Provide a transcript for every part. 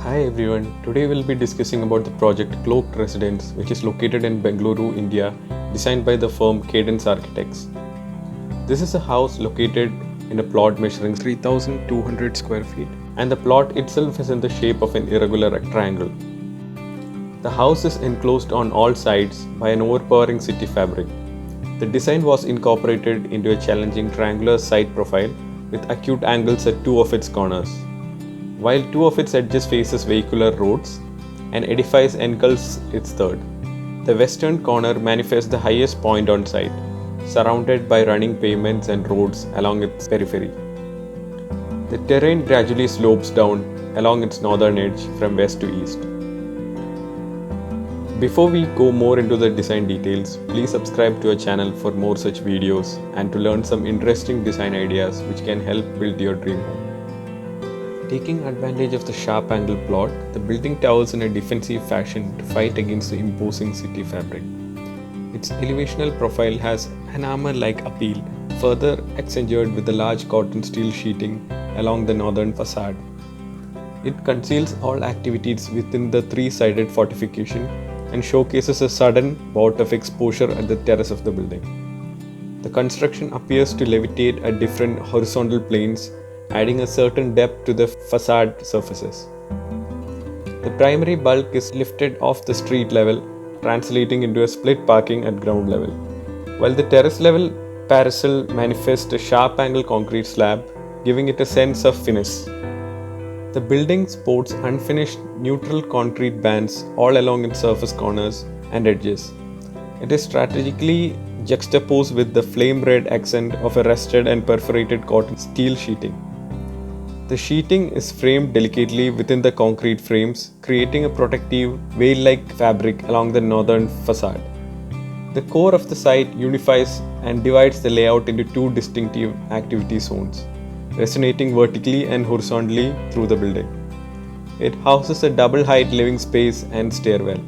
Hi everyone, today we'll be discussing about the project Cloaked Residence, which is located in Bengaluru, India, designed by the firm Cadence Architects. This is a house located in a plot measuring 3,200 square feet, and the plot itself is in the shape of an irregular triangle. The house is enclosed on all sides by an overpowering city fabric. The design was incorporated into a challenging triangular side profile with acute angles at two of its corners. While two of its edges faces vehicular roads, an edifice encircles its third. The western corner manifests the highest point on site, surrounded by running pavements and roads along its periphery. The terrain gradually slopes down along its northern edge from west to east. Before we go more into the design details, please subscribe to our channel for more such videos and to learn some interesting design ideas which can help build your dream home. Taking advantage of the sharp angle plot, the building towers in a defensive fashion to fight against the imposing city fabric. Its elevational profile has an armor-like appeal, further accentuated with the large cotton steel sheeting along the northern facade. It conceals all activities within the three-sided fortification and showcases a sudden bout of exposure at the terrace of the building. The construction appears to levitate at different horizontal planes, adding a certain depth to the facade surfaces. The primary bulk is lifted off the street level, translating into a split parking at ground level, while the terrace level parcel manifests a sharp angle concrete slab, giving it a sense of finesse. The building sports unfinished neutral concrete bands all along its surface corners and edges. It is strategically juxtaposed with the flame red accent of a rusted and perforated cotton steel sheeting. The sheeting is framed delicately within the concrete frames, creating a protective, veil-like fabric along the northern facade. The core of the site unifies and divides the layout into two distinctive activity zones, resonating vertically and horizontally through the building. It houses a double-height living space and stairwell.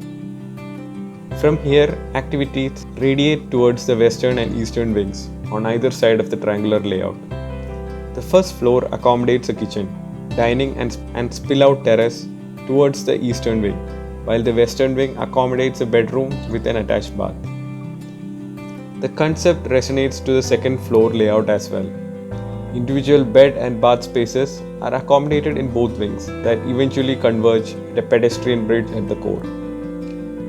From here, activities radiate towards the western and eastern wings on either side of the triangular layout. The first floor accommodates a kitchen, dining and spill-out terrace towards the eastern wing, while the western wing accommodates a bedroom with an attached bath. The concept resonates to the second floor layout as well. Individual bed and bath spaces are accommodated in both wings that eventually converge at a pedestrian bridge at the core.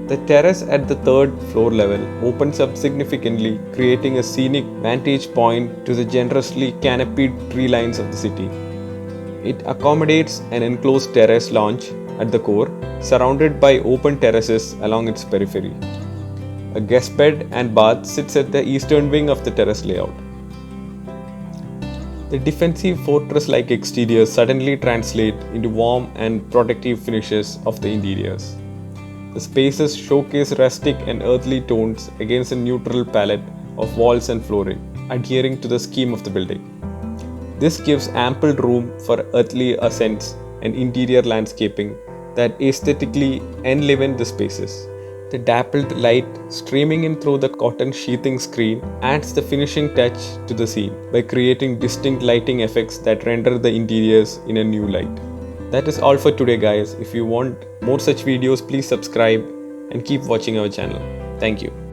The terrace at the third floor level opens up significantly, creating a scenic vantage point to the generously canopied tree lines of the city. It accommodates an enclosed terrace lounge at the core, surrounded by open terraces along its periphery. A guest bed and bath sits at the eastern wing of the terrace layout. The defensive fortress-like exteriors suddenly translate into warm and protective finishes of the interiors. The spaces showcase rustic and earthly tones against a neutral palette of walls and flooring, adhering to the scheme of the building. This gives ample room for earthly accents and interior landscaping that aesthetically enliven the spaces. The dappled light streaming in through the cotton sheathing screen adds the finishing touch to the scene by creating distinct lighting effects that render the interiors in a new light. That is all for today, guys. If you want more such videos, please subscribe and keep watching our channel. Thank you.